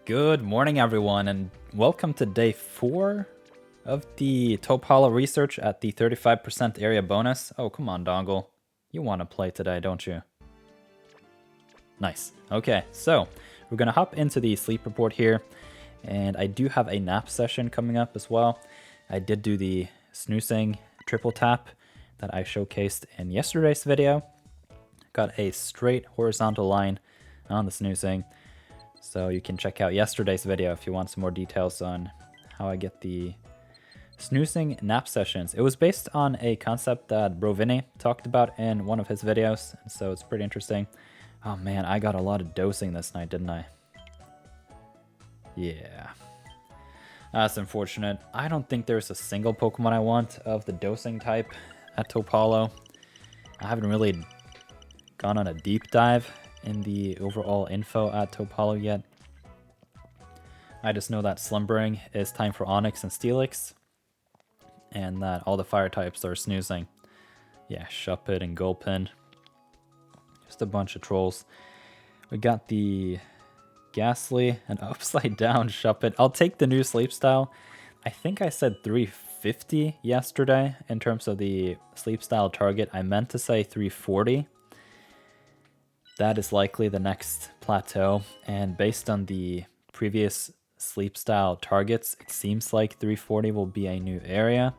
Good morning, everyone, and welcome to day 4 of the Taupe Hollow Research at the 35% area bonus. Oh, come on, Dongle. You want to play today, don't you? Nice. Okay, so we're going to hop into the sleep report here, and I do have a nap session coming up as well. I did do the snoozing triple tap that I showcased in yesterday's video. Got a straight horizontal line on the snoozing. So you can check out yesterday's video if you want some more details on how I get the snoozing nap sessions. It was based on a concept that Brovinnie talked about in one of his videos, and so it's pretty interesting. Oh man, I got a lot of dosing this night, didn't I? Yeah. That's unfortunate. I don't think there's a single Pokemon I want of the dosing type at Taupe Hollow. I haven't really gone on a deep dive in the overall info at Taupe Hollow yet. I just know that slumbering is time for Onix and Steelix, and that all the fire types are snoozing. Yeah, Shuppet and Gulpin. Just a bunch of trolls. We got the Ghastly and upside down Shuppet. I'll take the new sleep style. I think I said 350 yesterday in terms of the sleep style target. I meant to say 340. That is likely the next plateau, and based on the previous sleep style targets, it seems like 340 will be a new area.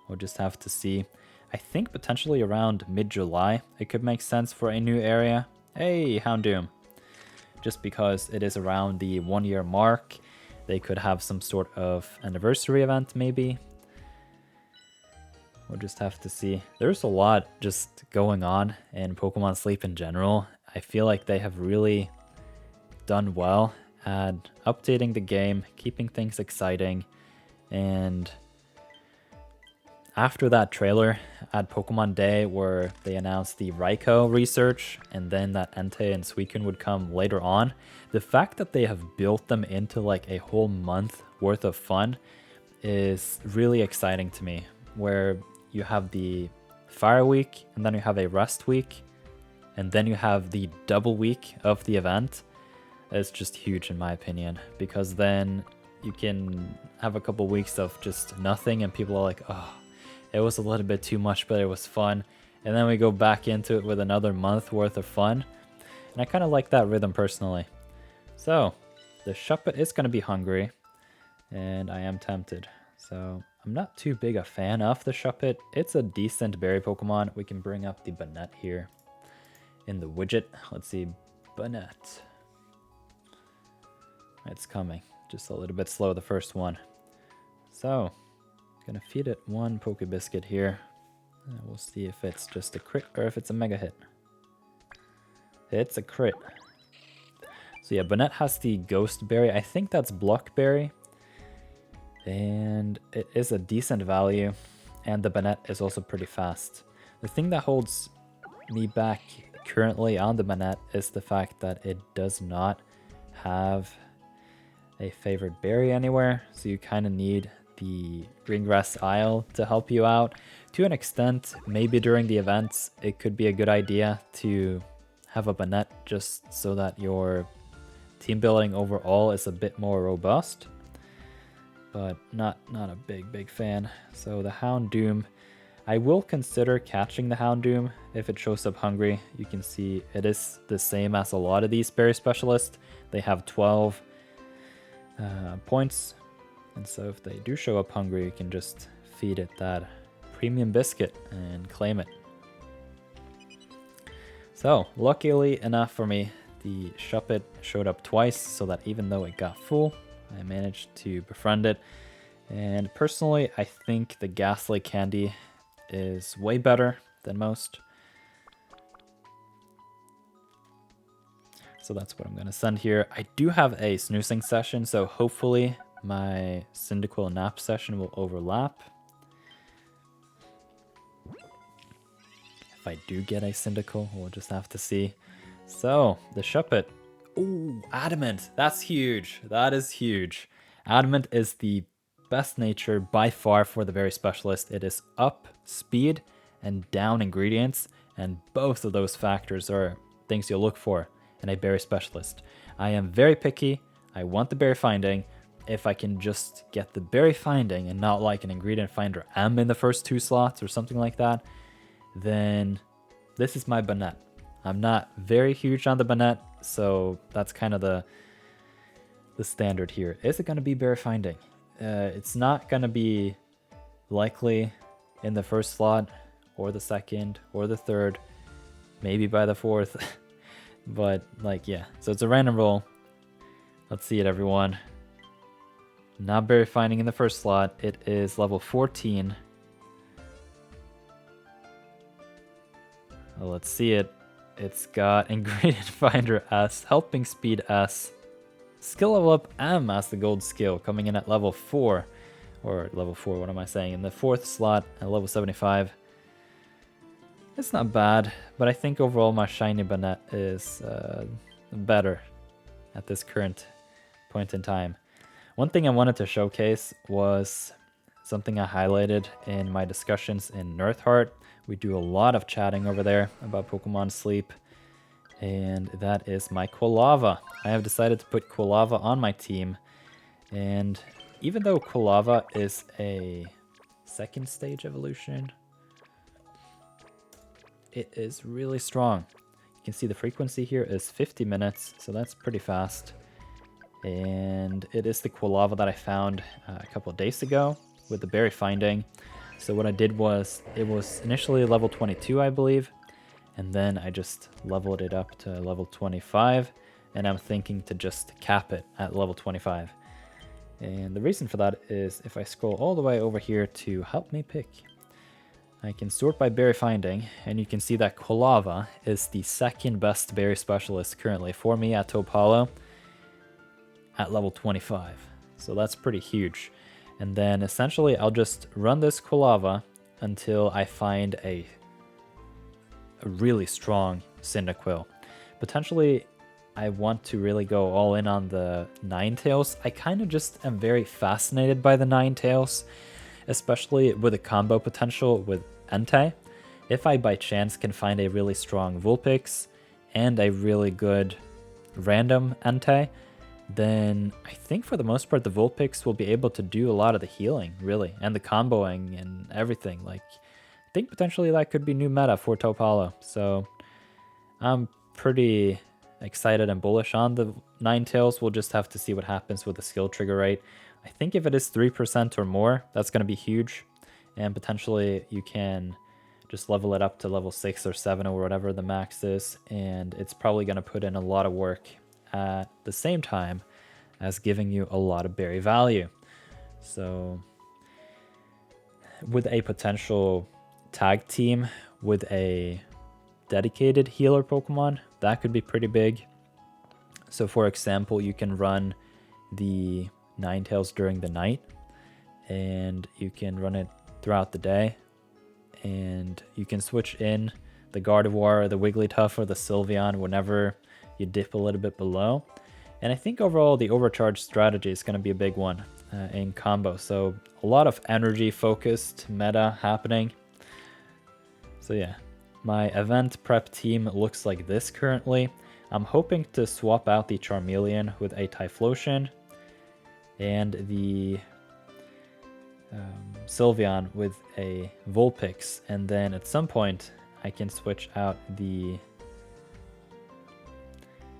We'll just have to see. I think potentially around mid-July it could make sense for a new area. Hey, Houndoom. Just because it is around the 1-year mark, they could have some sort of anniversary event maybe. We'll just have to see. There's a lot just going on in Pokemon Sleep in general. I feel like they have really done well at updating the game, keeping things exciting, and after that trailer at Pokemon Day where they announced the Raikou research and then that Entei and Suicune would come later on, the fact that they have built them into like a whole month worth of fun is really exciting to me, where you have the Fire Week and then you have a Rest Week, and then you have the double week of the event. It's just huge in my opinion, because then you can have a couple weeks of just nothing and people are like, oh, it was a little bit too much, but it was fun. And then we go back into it with another month worth of fun. And I kind of like that rhythm personally. So the Shuppet is going to be hungry, and I am tempted. So I'm not too big a fan of the Shuppet. It's a decent berry Pokemon. We can bring up the Banette here in the widget. Let's see, Banette. It's coming. Just a little bit slow, the first one. So, gonna feed it one Pokebiscuit here. And we'll see if it's just a crit or if it's a mega hit. It's a crit. So yeah, Banette has the Ghost Berry. I think that's Blockberry. And it is a decent value. And the Banette is also pretty fast. The thing that holds me back currently on the Banette is the fact that it does not have a favorite berry anywhere, so you kind of need the Greengrass Isle to help you out. To an extent, maybe during the events, it could be a good idea to have a Banette just so that your team building overall is a bit more robust, but not a big fan. So the Houndoom, I will consider catching the Houndoom if it shows up hungry. You can see it is the same as a lot of these berry specialists. They have 12 points, and so if they do show up hungry, you can just feed it that premium biscuit and claim it. So luckily enough for me, the Shuppet showed up twice, so that even though it got full, I managed to befriend it. And personally, I think the Ghastly candy is way better than most. So that's what I'm going to send here. I do have a snoozing session, so hopefully my Cyndaquil nap session will overlap. If I do get a Cyndaquil, we'll just have to see. So, the Shuppet. Ooh, Adamant. That's huge. That is huge. Adamant is the best nature by far for the berry specialist. It is up speed and down ingredients, and both of those factors are things you'll look for in a berry specialist. I am very picky. I want the berry finding. If I can just get the berry finding and not like an ingredient finder M in the first 2 slots or something like that, then this is my Banette. I'm not very huge on the Banette, so that's kind of the standard here. Is it going to be berry finding? It's not going to be likely in the first slot or the second or the third, maybe by the fourth. But like, yeah, so it's a random roll. Let's see it, everyone. Not berry finding in the first slot. It is level 14. Well, let's see it. It's got ingredient finder S, helping speed S, skill level up M as the gold skill, coming in at level 4. Or level 4, what am I saying? In the 4th slot at level 75. It's not bad, but I think overall my shiny Banette is better at this current point in time. One thing I wanted to showcase was something I highlighted in my discussions in Nirtheart. We do a lot of chatting over there about Pokemon Sleep, and that is my Quilava. I have decided to put Quilava on my team, and even though Quilava is a 2nd stage evolution, it is really strong. You can see the frequency here is 50 minutes, so that's pretty fast. And it is the Quilava that I found a couple of days ago with the berry finding. So what I did was, it was initially level 22, I believe, and then I just leveled it up to level 25, and I'm thinking to just cap it at level 25. And the reason for that is if I scroll all the way over here to help me pick, I can sort by berry finding, and you can see that Quilava is the 2nd best berry specialist currently for me at Taupe Hollow at level 25. So that's pretty huge. And then essentially I'll just run this Quilava until I find a really strong Cyndaquil. Potentially I want to really go all in on the Ninetails. I kind of just am very fascinated by the Ninetails, especially with the combo potential with Entei. If I by chance can find a really strong Vulpix and a really good random Entei, then I think for the most part the Vulpix will be able to do a lot of the healing, really, and the comboing and everything. Like, I think potentially that could be new meta for Taupe Hollow. So I'm pretty excited and bullish on the Ninetails. We'll just have to see what happens with the skill trigger rate. I think if it is 3% or more, that's going to be huge, and potentially you can just level it up to level 6 or 7 or whatever the max is, and it's probably going to put in a lot of work at the same time as giving you a lot of berry value. So with a potential tag team with a dedicated healer Pokemon, that could be pretty big. So for example, you can run the Ninetails during the night, and you can run it throughout the day, and you can switch in the Gardevoir or the Wigglytuff or the Sylveon whenever you dip a little bit below. And I think overall the overcharge strategy is going to be a big one in combo. So a lot of energy focused meta happening. So yeah, my event prep team looks like this currently. I'm hoping to swap out the Charmeleon with a Typhlosion and the Sylveon with a Vulpix, and then at some point I can switch out the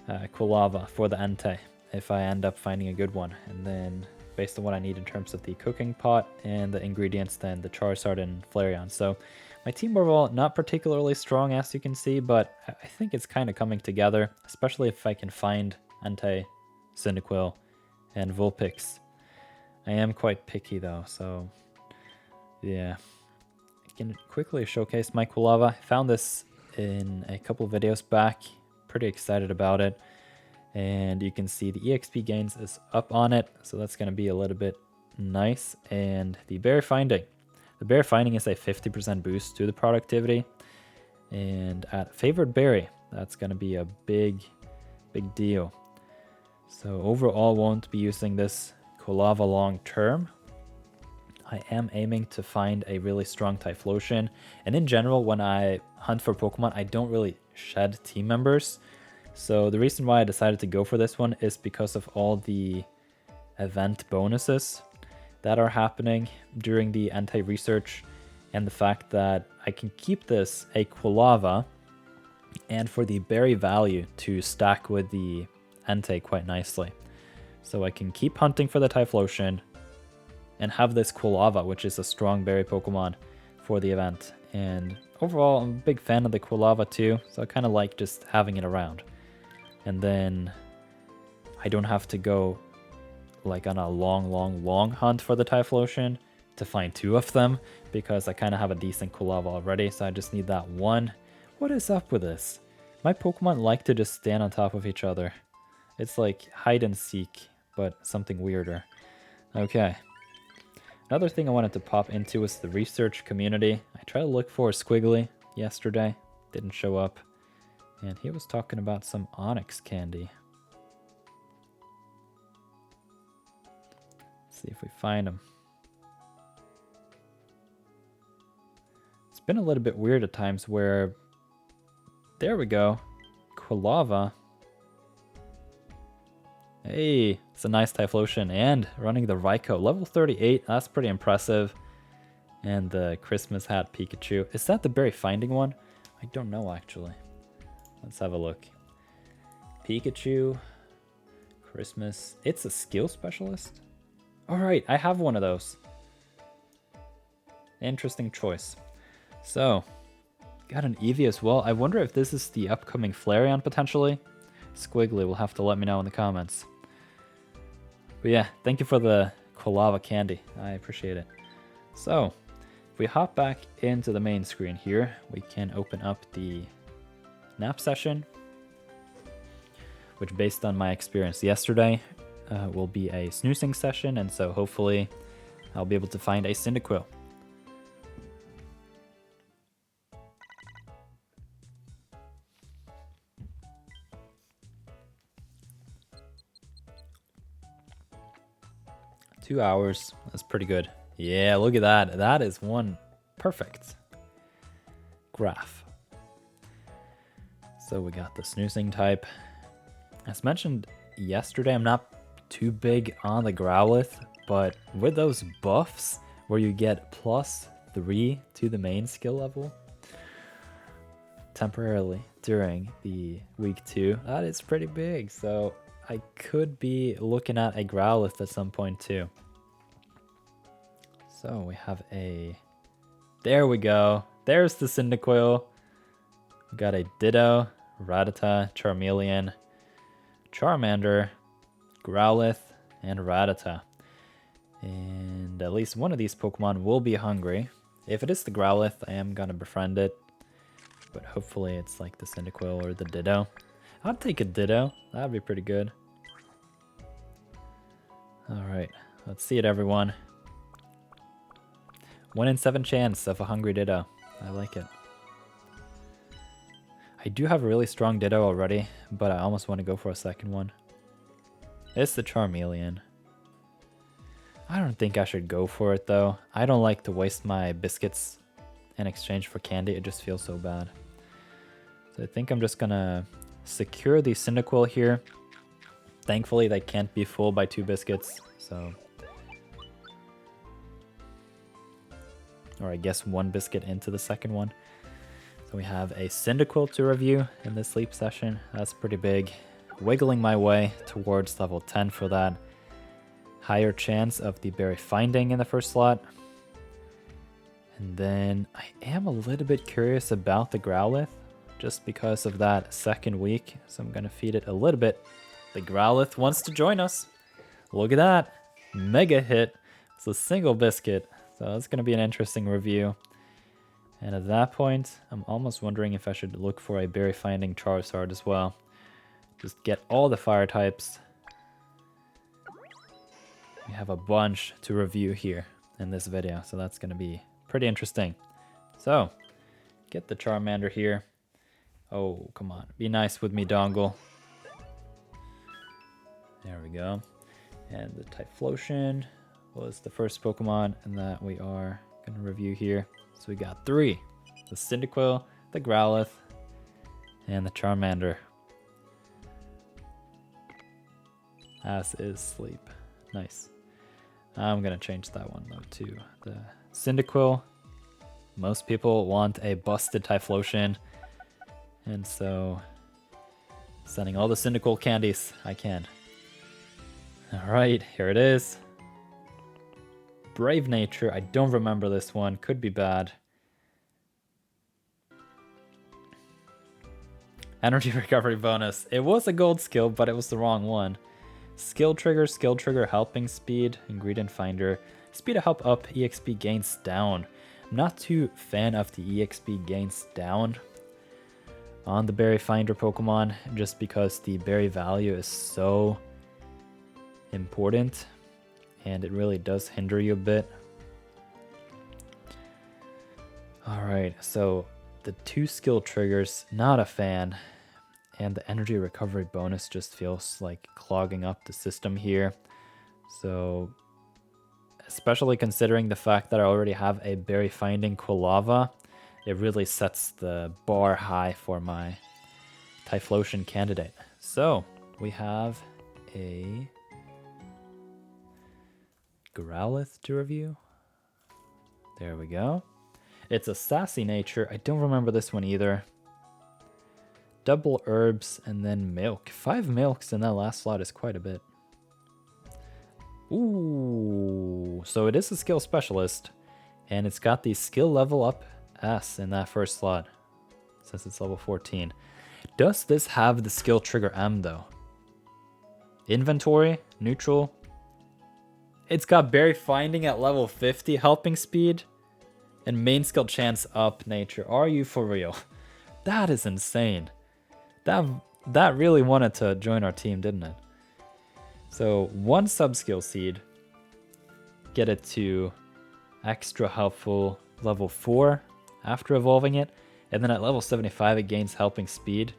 Quilava for the Entei if I end up finding a good one, and then based on what I need in terms of the cooking pot and the ingredients, then the Charizard and Flareon. So my team overall not particularly strong, as you can see, but I think it's kind of coming together, especially if I can find Entei, Cyndaquil, and Vulpix. I am quite picky though, so yeah. I can quickly showcase my Quilava. I found this in a couple videos back. Pretty excited about it. And you can see the EXP gains is up on it, so that's going to be a little bit nice. And the berry finding. The berry finding is a 50% boost to the productivity. And at favored berry, that's going to be a big deal. So overall, won't be using this Quilava long term. I am aiming to find a really strong Typhlosion. And in general, when I hunt for Pokemon, I don't really shed team members. So the reason why I decided to go for this one is because of all the event bonuses that are happening during the Entei research, and the fact that I can keep this a Quilava and for the berry value to stack with the Entei quite nicely. So I can keep hunting for the Typhlosion and have this Quilava, which is a strong berry Pokemon for the event. And overall, I'm a big fan of the Quilava too, so I kind of like just having it around. And then I don't have to go like on a long hunt for the Typhlosion to find 2 of them, because I kind of have a decent Quilava already, so I just need that one. What is up with this? My Pokemon like to just stand on top of each other. It's like hide and seek, but something weirder. Okay. Another thing I wanted to pop into was the research community. I tried to look for Squiggly yesterday, didn't show up. And he was talking about some Onyx candy. Let's see if we find him. It's been a little bit weird at times where... There we go. Quilava. Hey, it's a nice Typhlosion and running the Raikou. Level 38, that's pretty impressive. And the Christmas hat Pikachu. Is that the berry finding one? I don't know actually. Let's have a look. Pikachu. Christmas. It's a skill specialist? Alright, I have one of those. Interesting choice. So, got an Eevee as well. I wonder if this is the upcoming Flareon potentially. Squiggly will have to let me know in the comments. But yeah, thank you for the Quilava candy. I appreciate it. So, if we hop back into the main screen here, we can open up the nap session, which based on my experience yesterday will be a snoozing session, and so hopefully I'll be able to find a Cyndaquil. Two hours, that's pretty good. Yeah, look at that. That is one perfect graph. So we got the snoozing type. As mentioned yesterday, I'm not too big on the Growlithe, but with those buffs where you get +3 to the main skill level temporarily during the week 2, that is pretty big. So I could be looking at a Growlithe at some point too. So we have a... There we go. There's the Cyndaquil. We got a Ditto, Rattata, Charmeleon, Charmander, Growlithe, and Rattata. And at least one of these Pokemon will be hungry. If it is the Growlithe, I am going to befriend it. But hopefully it's like the Cyndaquil or the Ditto. I'd take a Ditto. That'd be pretty good. Alright, let's see it, everyone. 1 in 7 chance of a hungry Ditto. I like it. I do have a really strong Ditto already, but I almost want to go for a second one. It's the Charmeleon. I don't think I should go for it though. I don't like to waste my biscuits in exchange for candy. It just feels so bad. So I think I'm just gonna secure the Cyndaquil here. Thankfully they can't be full by 2 biscuits, so... Or I guess 1 biscuit into the second one. So we have a Cyndaquil to review in this sleep session. That's pretty big. Wiggling my way towards level 10 for that. Higher chance of the berry finding in the first slot. And then I am a little bit curious about the Growlithe, just because of that second week. So I'm going to feed it a little bit. The Growlithe wants to join us. Look at that. Mega hit. It's a single biscuit. So that's going to be an interesting review. And at that point, I'm almost wondering if I should look for a berry finding Charizard as well. Just get all the fire types. We have a bunch to review here in this video, so that's going to be pretty interesting. So, get the Charmander here. Oh, come on. Be nice with me, Dongle. There we go. And the Typhlosion was the first Pokemon and that we are going to review here. So we got 3. The Cyndaquil, the Growlithe, and the Charmander. as is Sleep. Nice. I'm gonna change that one though to the Cyndaquil. Most people want a busted Typhlosion, and so sending all the Cyndaquil candies I can. Alright, here it is. Brave Nature, I don't remember this one, could be bad. Energy recovery bonus. It was a gold skill, but it was the wrong one. Skill trigger, helping speed, ingredient finder. Speed to help up, EXP gains down. I'm not too fan of the EXP gains down on the berry finder Pokemon, just because the berry value is so important and it really does hinder you a bit. Alright, so the 2 skill triggers, not a fan. And the energy recovery bonus just feels like clogging up the system here. So, especially considering the fact that I already have a berry finding Quilava, it really sets the bar high for my Typhlosion candidate. So, we have a Growlithe to review. There we go. It's a sassy nature. I don't remember this one either. Double herbs and then milk. 5 milks in that last slot is quite a bit. Ooh, so it is a skill specialist, and it's got the skill level up S in that first slot, since it's level 14. Does this have the skill trigger M though? Inventory, neutral. It's got berry finding at level 50, helping speed, and main skill chance up nature. Are you for real? That is insane. That really wanted to join our team, didn't it? So 1 sub-skill seed, get it to extra helpful level 4 after evolving it, and then at level 75 it gains helping speed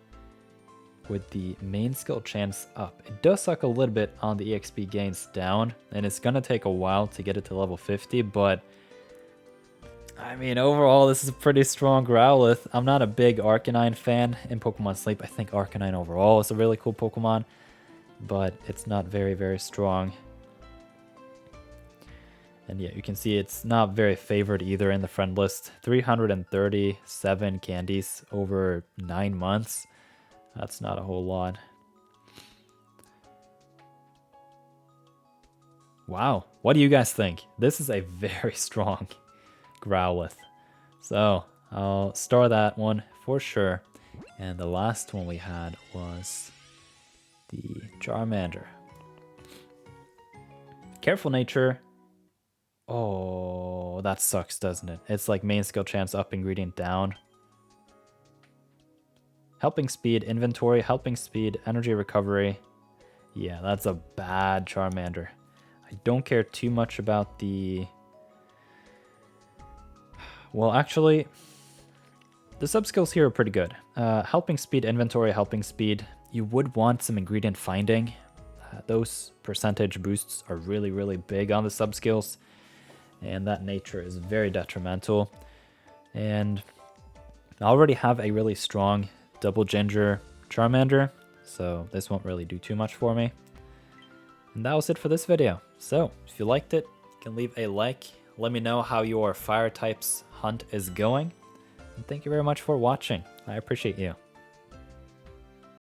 with the main skill chance up. It does suck a little bit on the EXP gains down, and it's gonna take a while to get it to level 50, but I mean, overall, this is a pretty strong Growlithe. I'm not a big Arcanine fan in Pokemon Sleep. I think Arcanine overall is a really cool Pokemon, but it's not very, very strong. And yeah, you can see it's not very favored either in the friend list. 337 candies over 9 months. That's not a whole lot. Wow, what do you guys think? This is a very strong Growlithe. So I'll star that one for sure. And the last one we had was the Charmander. Careful nature. Oh, that sucks, doesn't it? It's like main skill chance up, ingredient down. Helping speed, inventory, helping speed, energy recovery. Yeah, that's a bad Charmander. I don't care too much about the... Well, actually, the sub-skills here are pretty good. Helping speed, inventory, helping speed. You would want some ingredient finding. Those percentage boosts are really, really big on the sub-skills. And that nature is very detrimental. And I already have a really strong double ginger Charmander, so this won't really do too much for me. And that was it for this video. So, if you liked it, you can leave a like. Let me know how your fire types hunt is going. And thank you very much for watching. I appreciate you.